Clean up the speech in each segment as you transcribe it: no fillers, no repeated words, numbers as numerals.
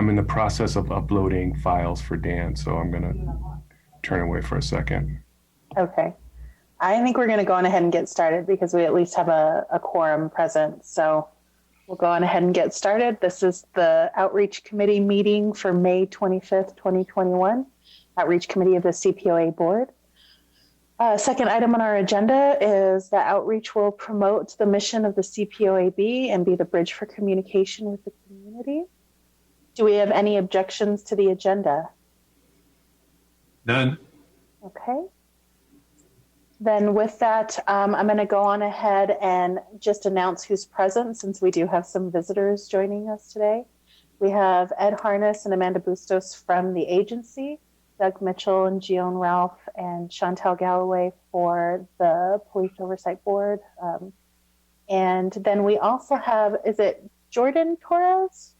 I'm in the process of uploading files for Dan, so I'm going to turn away for a second. Okay. I think we're going to go on ahead and get started because we at least have a quorum present. So we'll go on ahead and get started. This is the Outreach Committee meeting for May 25th, 2021. Outreach Committee of the CPOA Board. Second item on our agenda is that Outreach will promote the mission of the CPOAB and be the bridge for communication with the community. Do we have any objections to the agenda? None. Okay. Then with that, I'm going to go on ahead and just announce who's present since we do have some visitors joining us today. We have Ed Harness and Amanda Bustos from the agency, Doug Mitchell and Gionne Ralph and Chantel Galloway for the Police Oversight Board. And then we also have, is it Jaden Torres?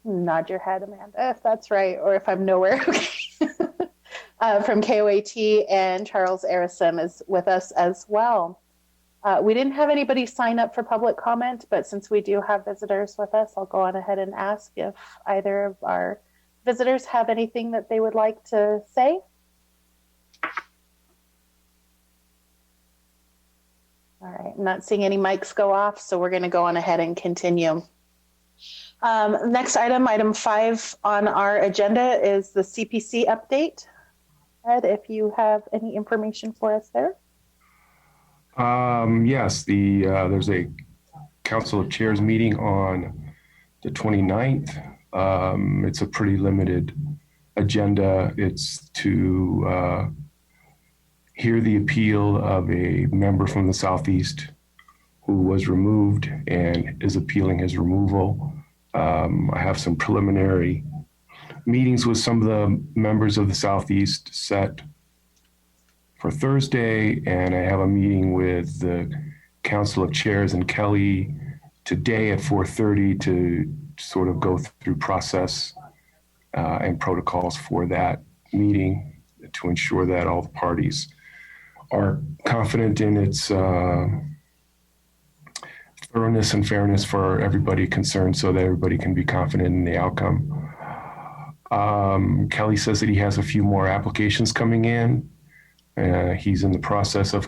Nod your head, Amanda, if that's right, or if I'm nowhere. Okay. From KOAT, and Charles Arison is with us as well. We didn't have anybody sign up for public comment, but since we do have visitors with us, I'll go on ahead and ask if either of our visitors have anything that they would like to say. All right, I'm not seeing any mics go off, so we're going to go on ahead and continue. Next item, item 5 on our agenda is the CPC update. Ed, if you have any information for us there. Yes, there's a Council of Chairs meeting on the 29th. It's a pretty limited agenda. It's to hear the appeal of a member from the Southeast who was removed and is appealing his removal. I have some preliminary meetings with some of the members of the Southeast set for Thursday, and I have a meeting with the Council of Chairs and Kelly today at 4:30 to sort of go through process and protocols for that meeting to ensure that all the parties are confident in its thoroughness and fairness for everybody concerned so that everybody can be confident in the outcome. Kelly says that he has a few more applications coming in. He's in the process of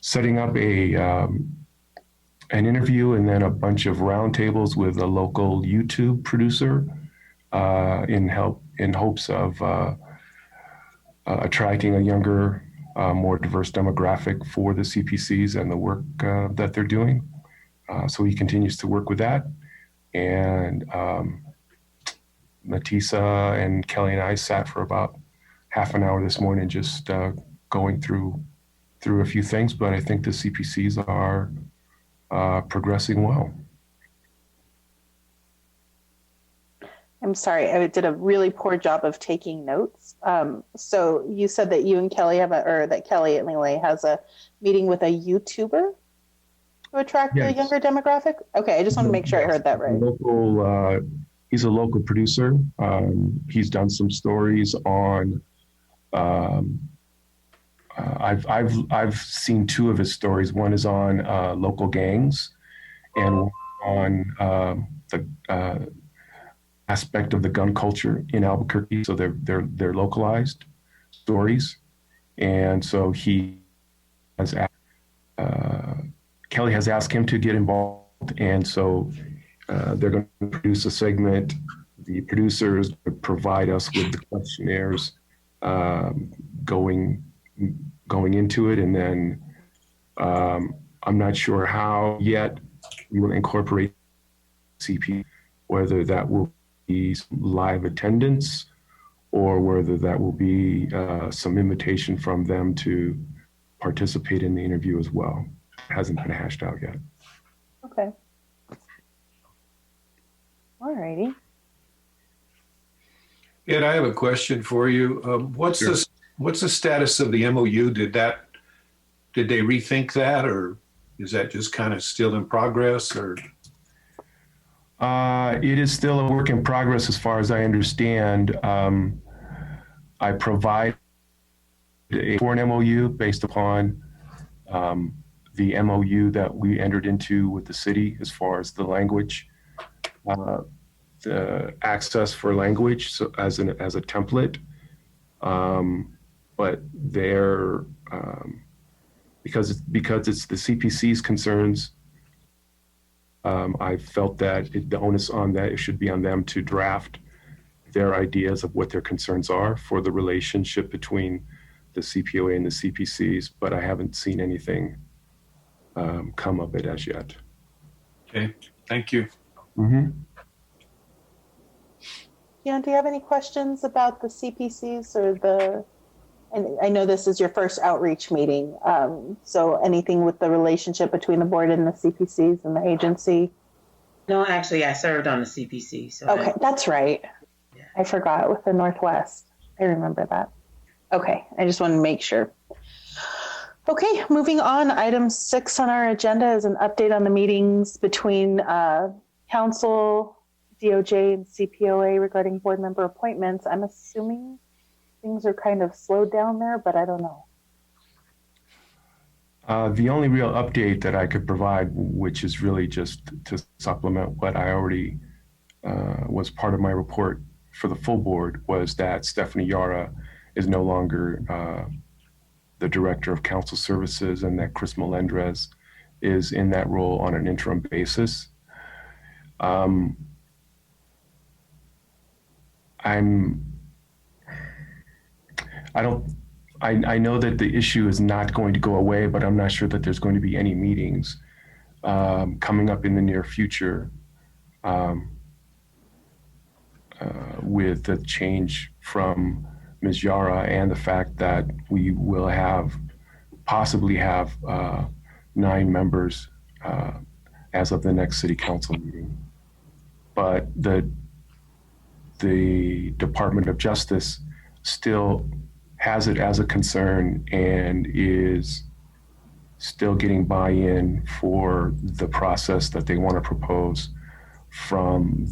setting up an interview and then a bunch of roundtables with a local YouTube producer in hopes of attracting a younger, more diverse demographic for the CPCs and the work that they're doing. So he continues to work with that. And Matisa and Kelly and I sat for about half an hour this morning just going through a few things, but I think the CPCs are progressing well. I'm sorry, I did a really poor job of taking notes. So you said that you and Kelly that Kelly anyway has a meeting with a YouTuber to attract the younger demographic? Okay, I just want to make sure I heard that right. He's a local producer. He's done some stories on, I've seen 2 of his stories. One is on local gangs and on the aspect of the gun culture in Albuquerque. So they're localized stories. And so Kelly has asked him to get involved. And so they're going to produce a segment. The producers would provide us with the questionnaires going into it. And then I'm not sure how yet we will incorporate CP, whether that will be live attendance or whether that will be some invitation from them to participate in the interview as well. It hasn't been hashed out yet. Okay. All righty. Ed, I have a question for you. What's the status of the MOU? Did they rethink that, or is that just kind of still in progress? Or it is still a work in progress, as far as I understand. I provide for an MOU based upon the MOU that we entered into with the city as far as the language, the access for language, so as a template. But they're because it's the CPC's concerns. I felt that the onus on that it should be on them to draft their ideas of what their concerns are for the relationship between the CPOA and the CPCs, but I haven't seen anything come of it as yet. Okay, thank you. Mm-hmm. Yeah, do you have any questions about the CPCs or and I know this is your first outreach meeting, so anything with the relationship between the board and the CPCs and the agency? No, actually, I served on the CPC. So Okay, that's right. Yeah. I forgot with the Northwest. I remember that. Okay, I just want to make sure. Okay, moving on. Item 6 on our agenda is an update on the meetings between Council, DOJ, and CPOA regarding board member appointments. I'm assuming things are kind of slowed down there, but I don't know. The only real update that I could provide, which is really just to supplement what I already was part of my report for the full board, was that Stephanie Yara is no longer the Director of Council Services, and that Chris Melendrez is in that role on an interim basis. I know that the issue is not going to go away, but I'm not sure that there's going to be any meetings coming up in the near future with the change from Ms. Yara and the fact that we will possibly have 9 members as of the next city council meeting. But the Department of Justice still has it as a concern and is still getting buy-in for the process that they want to propose from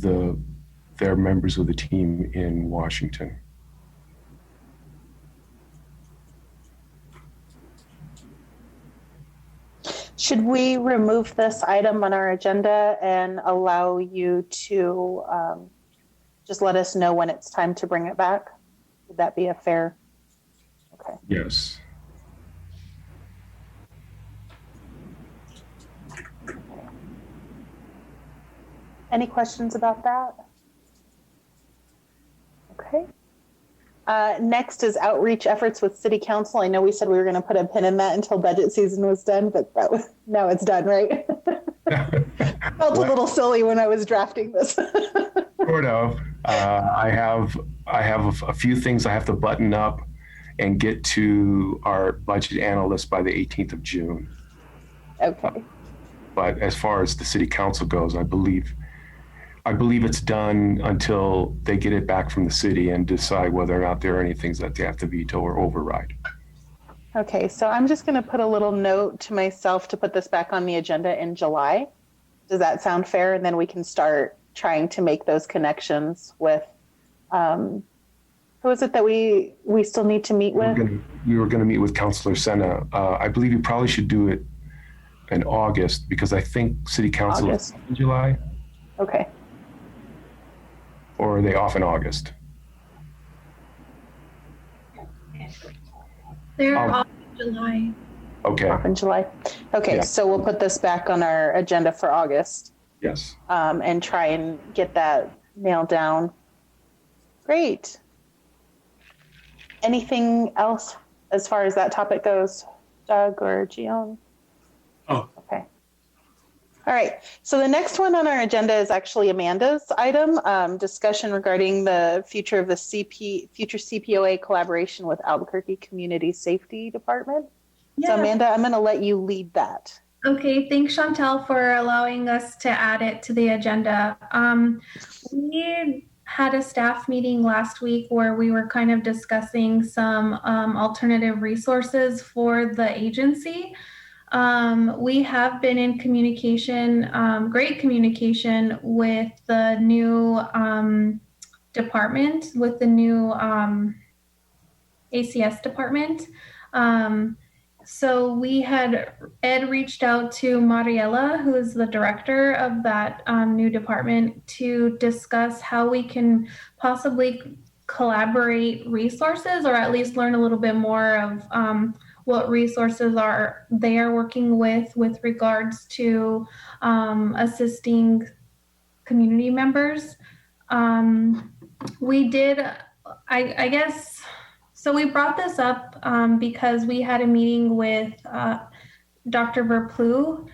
their members of the team in Washington. Should we remove this item on our agenda and allow you to just let us know when it's time to bring it back? Would that be a fair? Okay. Yes. Any questions about that? Okay. Next is outreach efforts with City Council. I know we said we were going to put a pin in that until budget season was done, but now it's done, right? Felt a little silly when I was drafting this. Sort of. I have a few things I have to button up and get to our budget analyst by the 18th of June. Okay. But as far as the City Council goes, I believe it's done until they get it back from the city and decide whether or not there are any things that they have to veto or override. Okay, so I'm just going to put a little note to myself to put this back on the agenda in July. Does that sound fair? And then we can start trying to make those connections with, who is it that we still need to meet with? We were going to meet with Councilor Senna. I believe you probably should do it in August, because I think City Council is in July. Okay. Or are they off in August? They're off in July. Okay. Off in July. Okay, Yeah. So we'll put this back on our agenda for August. Yes. And try and get that nailed down. Great. Anything else as far as that topic goes, Doug or Gion? Oh. Okay. All right. So the next one on our agenda is actually Amanda's item, discussion regarding the future of the future CPOA collaboration with Albuquerque Community Safety Department. Yeah. So Amanda, I'm going to let you lead that. Okay, thanks Chantel for allowing us to add it to the agenda. We had a staff meeting last week where we were kind of discussing some alternative resources for the agency. We have been in communication, great communication with the new department, with the new ACS department. So Ed reached out to Mariela, who is the director of that new department, to discuss how we can possibly collaborate resources, or at least learn a little bit more of what resources they are working with regards to assisting community members. We did, I guess, so we brought this up because we had a meeting with Dr. Verplu,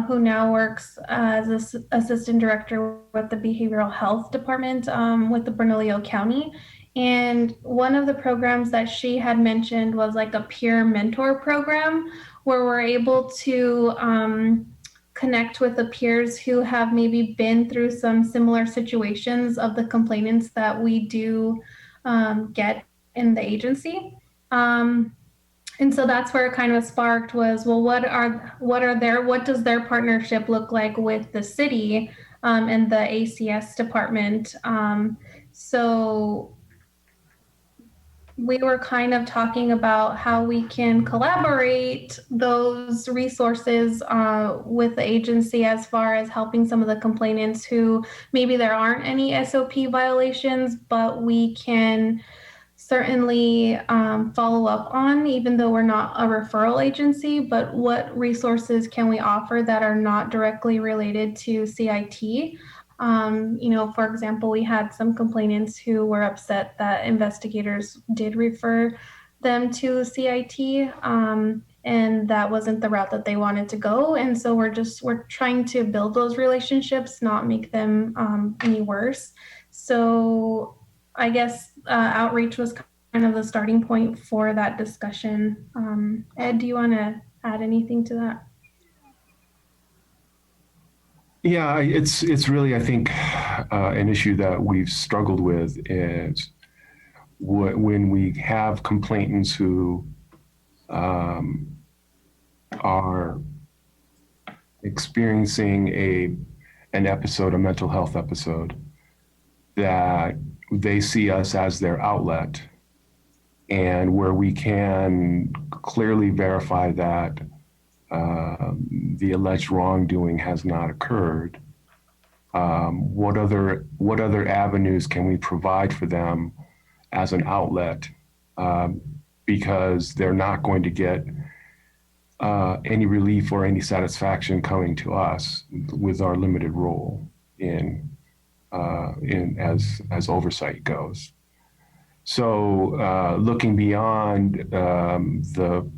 who now works as assistant director with the behavioral health department with the Bernalillo County. And one of the programs that she had mentioned was like a peer mentor program where we're able to connect with the peers who have maybe been through some similar situations of the complainants that we do get in the agency. And so that's where it kind of sparked was, well, what does their partnership look like with the city and the ACS department? So we were kind of talking about how we can collaborate those resources with the agency as far as helping some of the complainants who maybe there aren't any SOP violations, but we can certainly follow up on, even though we're not a referral agency, but what resources can we offer that are not directly related to CIT? For example, we had some complainants who were upset that investigators did refer them to CIT, and that wasn't the route that they wanted to go. And so we're trying to build those relationships, not make them any worse. So I guess outreach was kind of the starting point for that discussion. Ed, do you want to add anything to that? Yeah, it's really, I think, an issue that we've struggled with is when we have complainants who are experiencing an episode, a mental health episode, that they see us as their outlet, and where we can clearly verify that the alleged wrongdoing has not occurred. What other avenues can we provide for them as an outlet? Because they're not going to get any relief or any satisfaction coming to us with our limited role in as oversight goes. So looking beyond the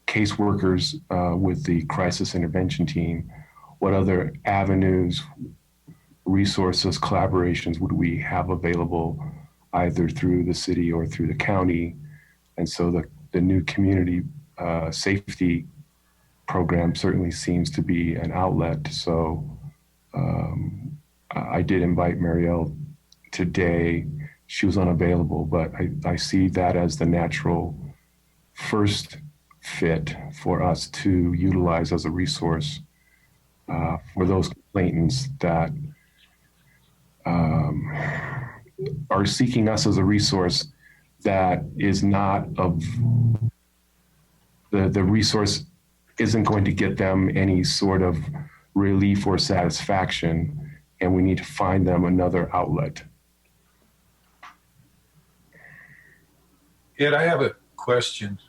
caseworkers with the crisis intervention team, what other avenues, resources, collaborations would we have available either through the city or through the county? And so the new community safety program certainly seems to be an outlet. So I did invite Marielle today. She was unavailable, but I see that as the natural first fit for us to utilize as a resource for those complainants that are seeking us as a resource that is not of the resource isn't going to get them any sort of relief or satisfaction, and we need to find them another outlet. Ed, I have a question.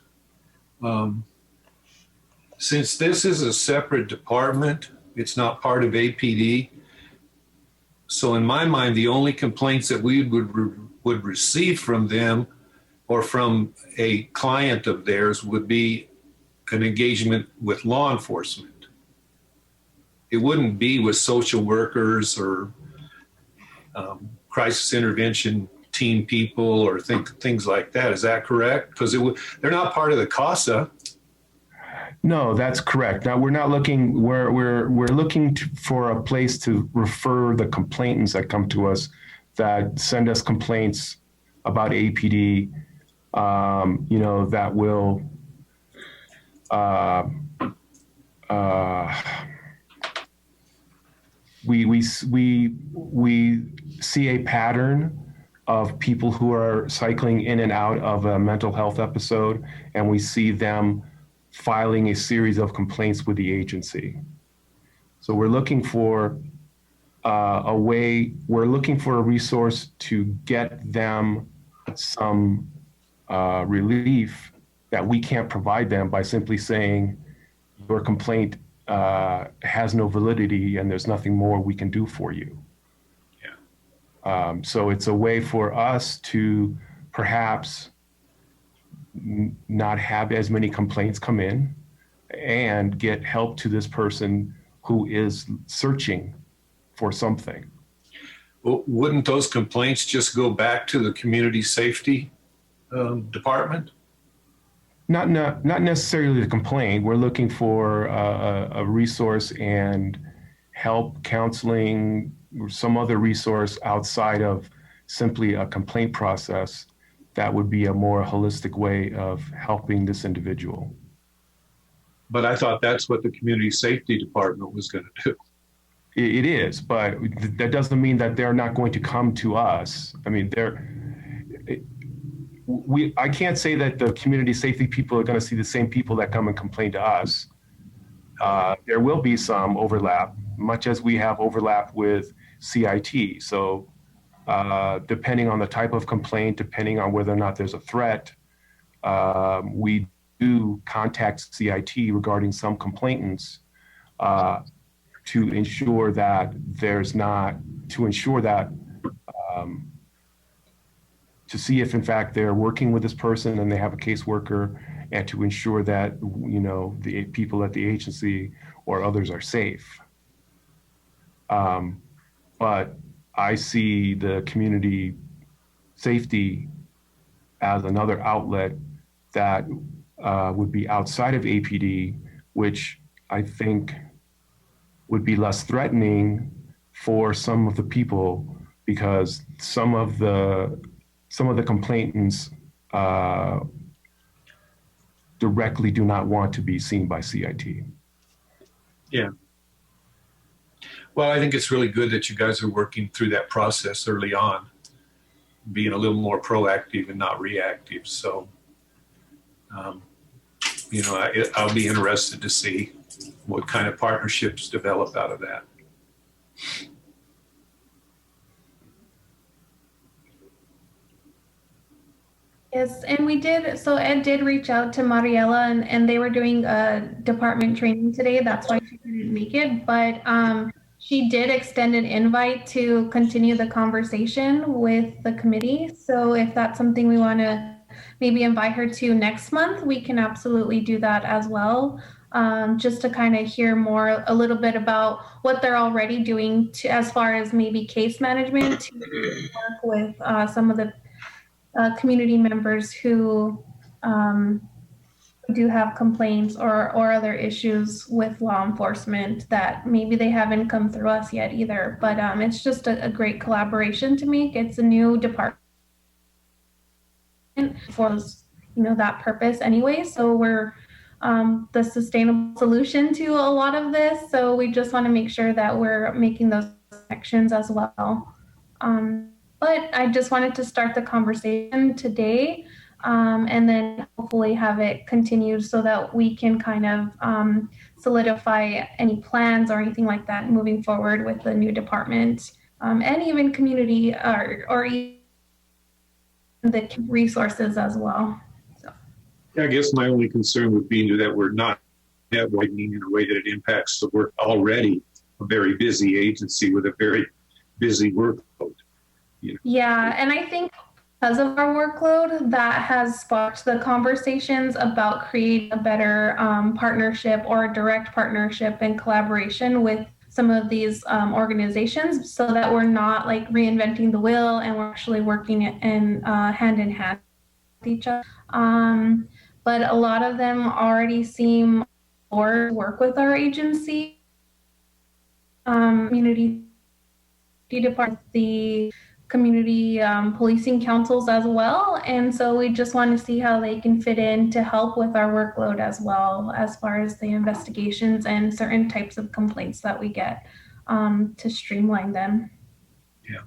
Since this is a separate department, it's not part of APD. So in my mind, the only complaints that we would receive from them or from a client of theirs would be an engagement with law enforcement. It wouldn't be with social workers or crisis intervention team people or things like that. Is that correct? Because they're not part of the CASA. No, that's correct. Now we're not looking. We're looking for a place to refer the complainants that come to us, that send us complaints about APD. That will. We see a pattern of people who are cycling in and out of a mental health episode, and we see them filing a series of complaints with the agency. So we're looking for we're looking for a resource to get them some relief that we can't provide them by simply saying your complaint has no validity and there's nothing more we can do for you. So it's a way for us to perhaps not have as many complaints come in and get help to this person who is searching for something. Well, wouldn't those complaints just go back to the community safety department? Not necessarily the complaint. We're looking for a resource and help, counseling, or some other resource outside of simply a complaint process that would be a more holistic way of helping this individual. But I thought that's what the community safety department was going to do. It is, but that doesn't mean that they're not going to come to us. I mean, I can't say that the community safety people are going to see the same people that come and complain to us. There will be some overlap, much as we have overlap with CIT. So depending on the type of complaint, depending on whether or not there's a threat, we do contact CIT regarding some complainants to ensure that to see if in fact they're working with this person and they have a caseworker, and to ensure that, you know, the people at the agency or others are safe. But I see the community safety as another outlet that would be outside of APD, which I think would be less threatening for some of the people, because some of the complainants directly do not want to be seen by CIT. Yeah. Well, I think it's really good that you guys are working through that process early on, being a little more proactive and not reactive. So, you know, I'll be interested to see what kind of partnerships develop out of that. Yes, and we did. So Ed did reach out to Mariela, and they were doing a department training today. That's why she couldn't make it. But she did extend an invite to continue the conversation with the committee. So if that's something we want to maybe invite her to next month, we can absolutely do that as well. Just to kind of hear more, a little bit about what they're already doing to, as far as maybe case management, to work with some of the community members who do have complaints or other issues with law enforcement that maybe they haven't come through us yet either. But it's just a great collaboration to make. It's a new department for, you know, that purpose anyway. So we're the sustainable solution to a lot of this. So we just want to make sure that we're making those connections as well. But I just wanted to start the conversation today, and then hopefully have it continued so that we can kind of solidify any plans or anything like that moving forward with the new department, and even community or even the resources as well. So. I guess my only concern would be that we're not widening in a way that it impacts the work already a very busy agency with a very busy workload. You know? Yeah, and I think because of our workload, that has sparked the conversations about creating a better partnership or a direct partnership and collaboration with some of these organizations, so that we're not like reinventing the wheel and we're actually working in hand with each other. But a lot of them already seem or work with our agency, community department, the community policing councils as well. And so we just want to see how they can fit in to help with our workload as well, as far as the investigations and certain types of complaints that we get, to streamline them. Yeah.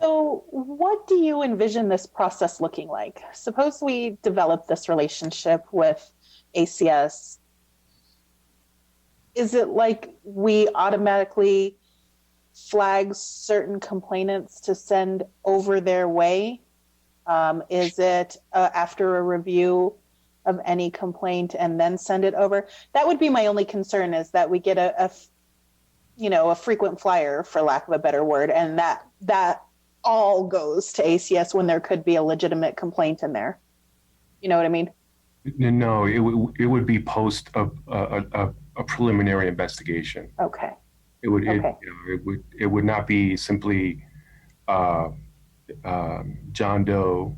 So what do you envision this process looking like? Suppose we develop this relationship with ACS, is it like we automatically flag certain complainants to send over their way? Is it after a review of any complaint and then send it over? That would be my only concern, is that we get a frequent flyer, for lack of a better word, and that all goes to ACS when there could be a legitimate complaint in there. You know what I mean? No, it would be post a preliminary investigation. Okay. It would Okay. it would not be simply John Doe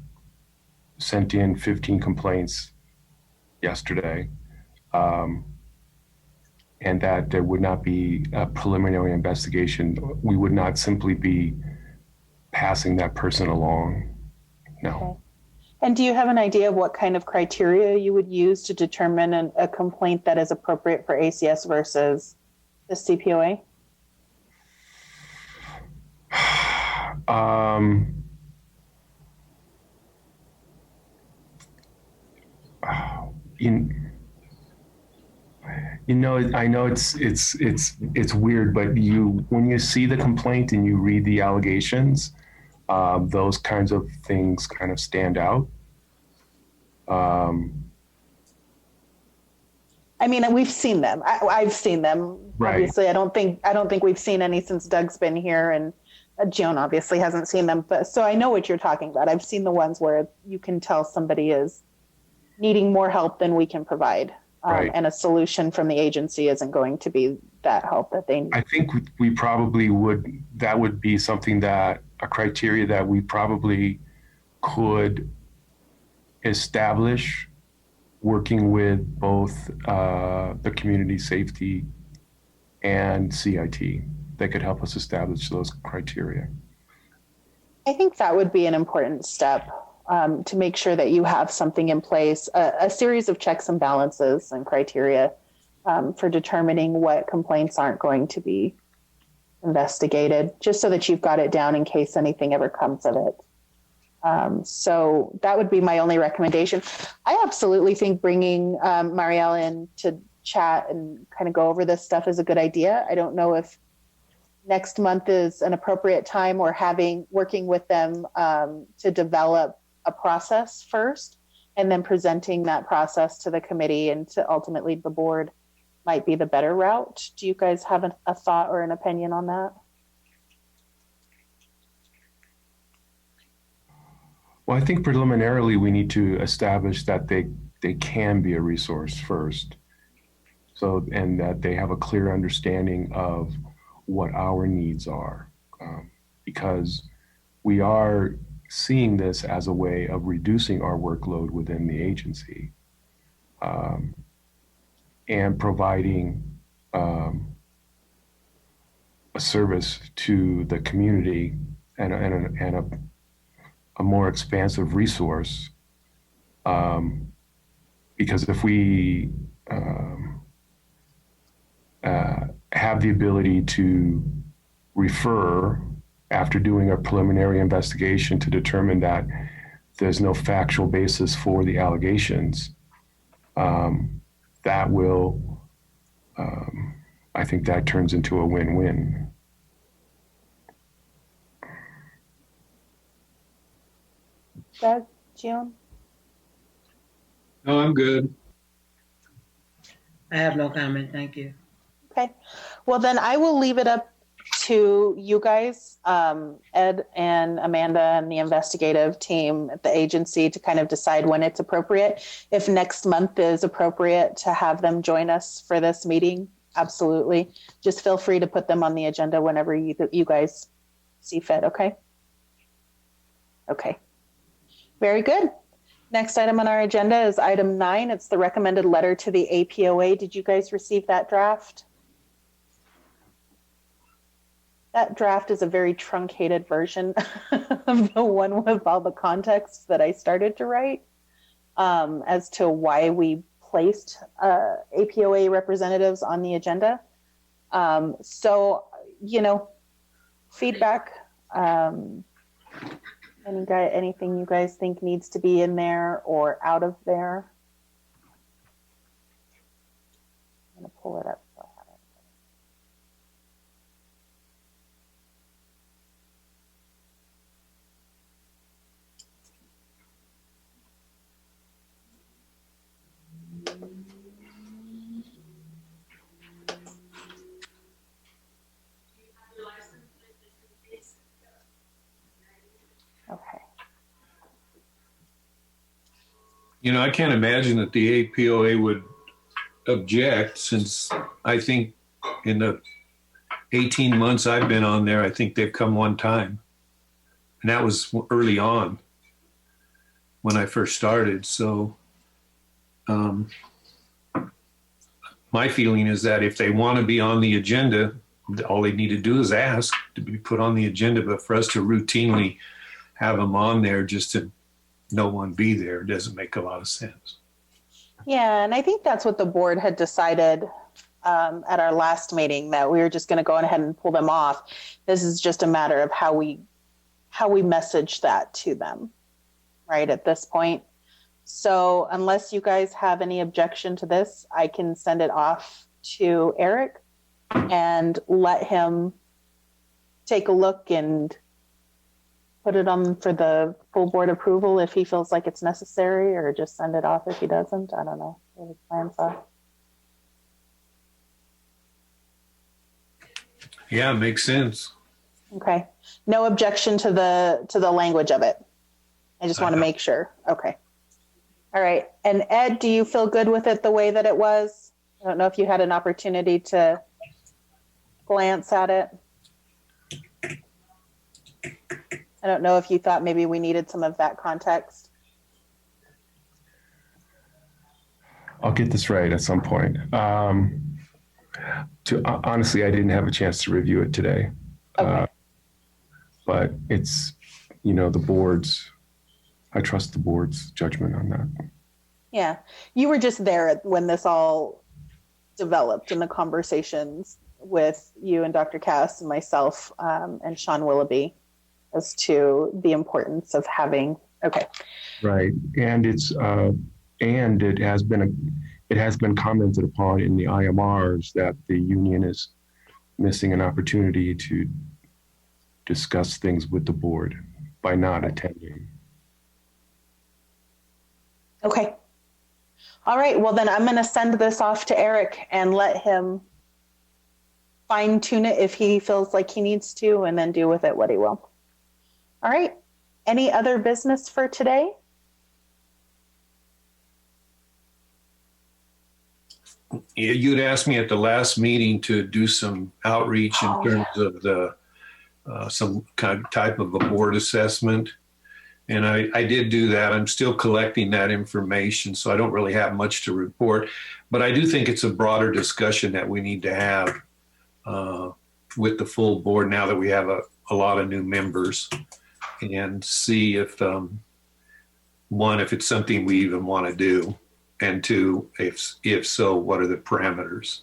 sent in 15 complaints yesterday, and that there would not be a preliminary investigation. We would not simply be passing that person along. No. Okay. And do you have an idea of what kind of criteria you would use to determine a complaint that is appropriate for ACS versus the CPOA? I know it's weird, but when you see the complaint and you read the allegations, those kinds of things kind of stand out. I mean, we've seen them. I've seen them. Right. Obviously, I don't think we've seen any since Doug's been here, and Joan obviously hasn't seen them. But so I know what you're talking about. I've seen the ones where you can tell somebody is needing more help than we can provide, Right. and a solution from the agency isn't going to be that help that they need. I think we probably would. That would be something that a criteria that we probably could establish, working with both the community safety and CIT. They could help us establish those criteria. I think that would be an important step, to make sure that you have something in place, a series of checks and balances and criteria for determining what complaints aren't going to be investigated, just so that you've got it down in case anything ever comes of it. So that would be my only recommendation. I absolutely think bringing Marielle in to chat and kind of go over this stuff is a good idea. I don't know if next month is an appropriate time, or working with them to develop a process first, and then presenting that process to the committee and to ultimately the board might be the better route. Do you guys have a thought or an opinion on that? Well, I think preliminarily we need to establish that they can be a resource first. So, and that they have a clear understanding of what our needs are, because we are seeing this as a way of reducing our workload within the agency, and providing a service to the community and a more expansive resource. Because if we have the ability to refer after doing a preliminary investigation to determine that there's no factual basis for the allegations, that will, I think that turns into a win-win. Doug, June? No, I'm good. I have no comment. Thank you. Okay. Well, then I will leave it up to you guys, Ed and Amanda and the investigative team at the agency, to kind of decide when it's appropriate. If next month is appropriate to have them join us for this meeting, absolutely. Just feel free to put them on the agenda whenever you guys see fit. Okay. Okay. Very good. Next item on our agenda is item 9. It's the recommended letter to the APOA. Did you guys receive that draft? That draft is a very truncated version of the one with all the context that I started to write, as to why we placed APOA representatives on the agenda. So, feedback, anything you guys think needs to be in there or out of there? I can't imagine that the APOA would object, since I think in the 18 months I've been on there, I think they've come one time. And that was early on when I first started. So my feeling is that if they want to be on the agenda, all they need to do is ask to be put on the agenda. But for us to routinely have them on there just to no one be there doesn't make a lot of sense. Yeah, and I think that's what the board had decided at our last meeting, that we were just going to go ahead and pull them off. This is just a matter of how we message that to them, right, at this point. So unless you guys have any objection to this, I can send it off to Eric and let him take a look and put it on for the full board approval if he feels like it's necessary, or just send it off if he doesn't. I don't know what his plans are. Yeah, makes sense. Okay. No objection to the language of it. I just want to make sure. Okay. All right. And Ed, do you feel good with it the way that it was? I don't know if you had an opportunity to glance at it. I don't know if you thought maybe we needed some of that context. I'll get this right at some point. Honestly, I didn't have a chance to review it today. Okay. But it's, the board's, I trust the board's judgment on that. Yeah. You were just there when this all developed in the conversations with you and Dr. Cass and myself and Sean Willoughby as to the importance of having, okay. Right. And it's, and it has been commented upon in the IMRs that the union is missing an opportunity to discuss things with the board by not attending. Okay. All right. Well, then I'm going to send this off to Eric and let him fine tune it if he feels like he needs to, and then do with it what he will. All right. Any other business for today? You'd asked me at the last meeting to do some outreach in terms of the some kind of type of a board assessment. And I did do that. I'm still collecting that information, so I don't really have much to report. But I do think it's a broader discussion that we need to have with the full board now that we have a lot of new members, and see if, one, if it's something we even want to do, and two, if so, what are the parameters?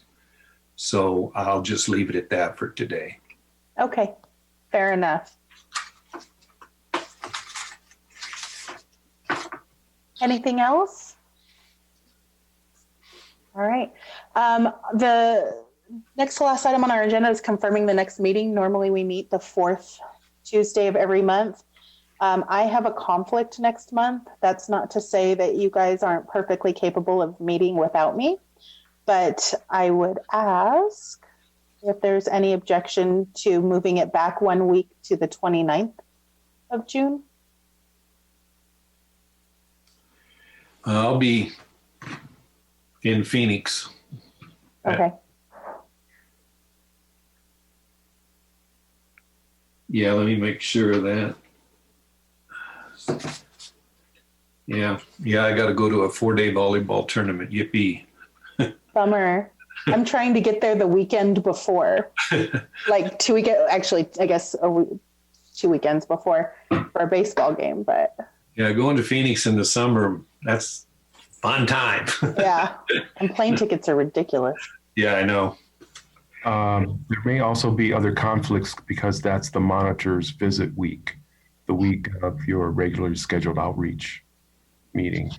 So I'll just leave it at that for today. Okay. Fair enough. Anything else? All right. The next to last item on our agenda is confirming the next meeting. Normally we meet the fourth Tuesday of every month. I have a conflict next month. That's not to say that you guys aren't perfectly capable of meeting without me, but I would ask if there's any objection to moving it back 1 week to the 29th of June. I'll be in Phoenix. Okay. Yeah, let me make sure of that. Yeah, I got to go to a 4-day volleyball tournament. Yippee. Bummer. I'm trying to get there the weekend before, like 2 weekends, actually, I guess 2 weekends before for a baseball game, but. Yeah, going to Phoenix in the summer, that's fun time. Yeah, and plane tickets are ridiculous. Yeah, I know. There may also be other conflicts because that's the monitor's visit week, the week of your regularly scheduled outreach meeting.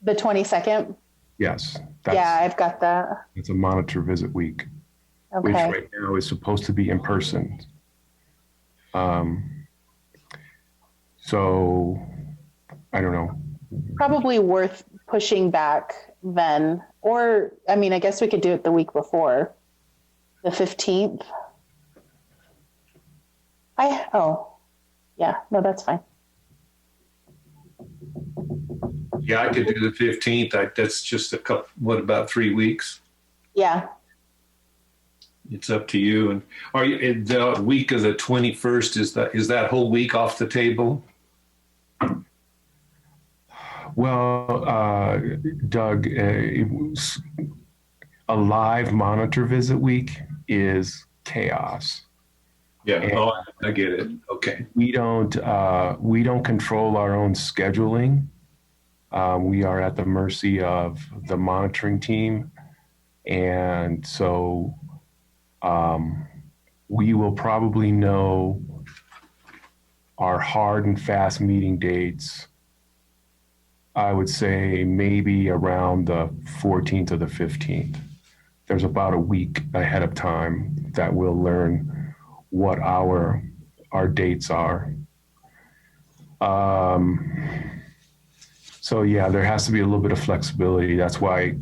The 22nd? Yes. Yeah, I've got that. It's a monitor visit week, Okay. which right now is supposed to be in person. So I don't know. Probably worth pushing back then, or I mean, I guess we could do it the week before, the 15th. Yeah, no, that's fine. Yeah, I could do the 15th. That's just a couple, what, about 3 weeks? Yeah. It's up to you. And are you, the week of the 21st, is that whole week off the table? Well, Doug, a live monitor visit week is chaos. Yeah. And Oh, I get it. Okay. we don't control our own scheduling. We are at the mercy of the monitoring team, and so we will probably know our hard and fast meeting dates. I would say maybe around the 14th or the 15th. There's about a week ahead of time that we'll learn what our dates are. So yeah, there has to be a little bit of flexibility. That's why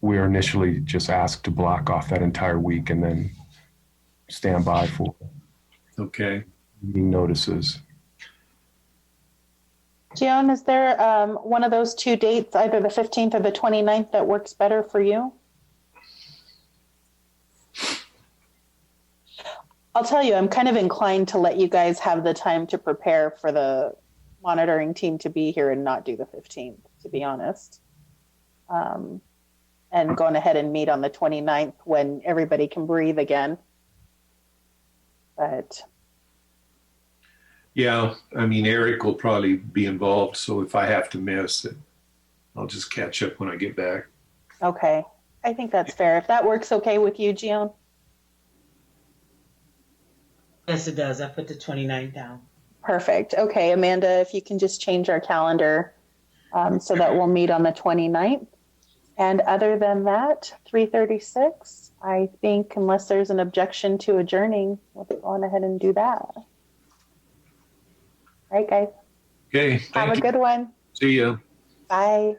we're initially just asked to block off that entire week and then stand by for Okay. meeting notices. Gion, is there one of those two dates, either the 15th or the 29th, that works better for you? I'll tell you, I'm kind of inclined to let you guys have the time to prepare for the monitoring team to be here and not do the 15th, to be honest. And going ahead and meet on the 29th when everybody can breathe again. But Yeah. I mean, Eric will probably be involved. So if I have to miss it, I'll just catch up when I get back. okay, I think that's fair. If that works okay with you, Gion? Yes, it does. I put the 29th down. Perfect. Okay, Amanda, if you can just change our calendar so that we'll meet on the 29th. And other than that, 3:36, I think unless there's an objection to adjourning, we'll go on ahead and do that. All right, guys. Okay. Have a good one. See ya. Bye.